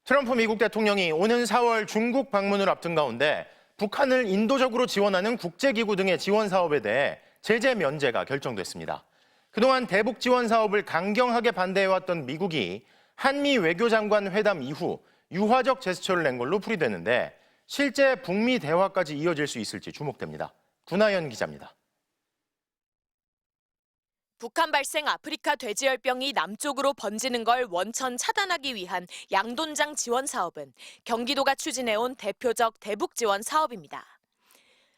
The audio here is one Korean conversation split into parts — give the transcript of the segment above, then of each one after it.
트럼프 미국 대통령이 오는 4월 중국 방문을 앞둔 가운데 북한을 인도적으로 지원하는 국제기구 등의 지원 사업에 대해 제재 면제가 결정됐습니다. 그동안 대북 지원 사업을 강경하게 반대해왔던 미국이 한미 외교장관 회담 이후 유화적 제스처를 낸 걸로 풀이되는데 실제 북미 대화까지 이어질 수 있을지 주목됩니다. 구나연 기자입니다. 북한 발생 아프리카 돼지열병이 남쪽으로 번지는 걸 원천 차단하기 위한 양돈장 지원 사업은 경기도가 추진해온 대표적 대북 지원 사업입니다.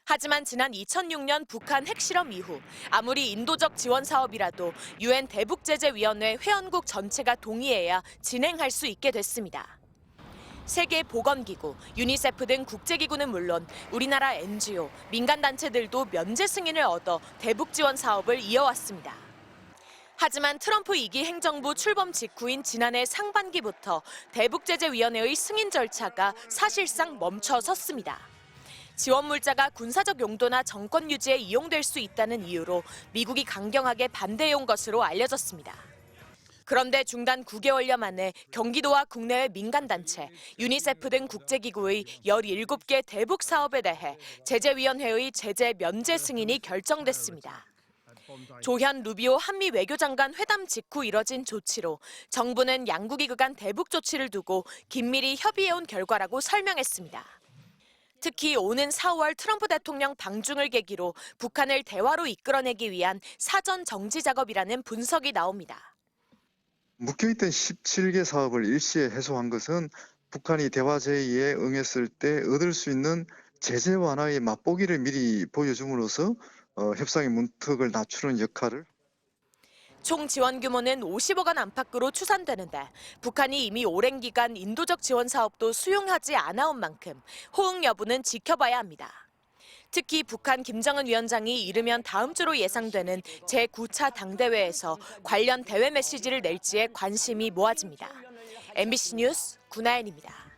하지만 지난 2006년 북한 핵실험 이후 아무리 인도적 지원 사업이라도 UN 대북제재위원회 회원국 전체가 동의해야 진행할 수 있게 됐습니다. 세계보건기구, 유니세프 등 국제기구는 물론 우리나라 NGO, 민간단체들도 면제 승인을 얻어 대북 지원 사업을 이어왔습니다. 하지만 트럼프 2기 행정부 출범 직후인 지난해 상반기부터 대북제재위원회의 승인 절차가 사실상 멈춰섰습니다. 지원 물자가 군사적 용도나 정권 유지에 이용될 수 있다는 이유로 미국이 강경하게 반대해온 것으로 알려졌습니다. 그런데 중단 9개월여 만에 경기도와 국내외 민간단체, 유니세프 등 국제기구의 17개 대북 사업에 대해 제재위원회의 제재 면제 승인이 결정됐습니다. 조현 루비오 한미 외교장관 회담 직후 이뤄진 조치로 정부는 양국이 그간 대북 조치를 두고 긴밀히 협의해온 결과라고 설명했습니다. 특히 오는 4월 트럼프 대통령 방중을 계기로 북한을 대화로 이끌어내기 위한 사전 정지 작업이라는 분석이 나옵니다. 묶여있던 17개 사업을 일시에 해소한 것은 북한이 대화 제의에 응했을 때 얻을 수 있는 제재 완화의 맛보기를 미리 보여줌으로써 협상의 문턱을 낮추는 역할을. 총 지원 규모는 50억 원 안팎으로 추산되는데 북한이 이미 오랜 기간 인도적 지원 사업도 수용하지 않아온 만큼 호응 여부는 지켜봐야 합니다. 특히 북한 김정은 위원장이 이르면 다음 주로 예상되는 제9차 당대회에서 관련 대외 메시지를 낼지에 관심이 모아집니다. MBC 뉴스 구나연입니다.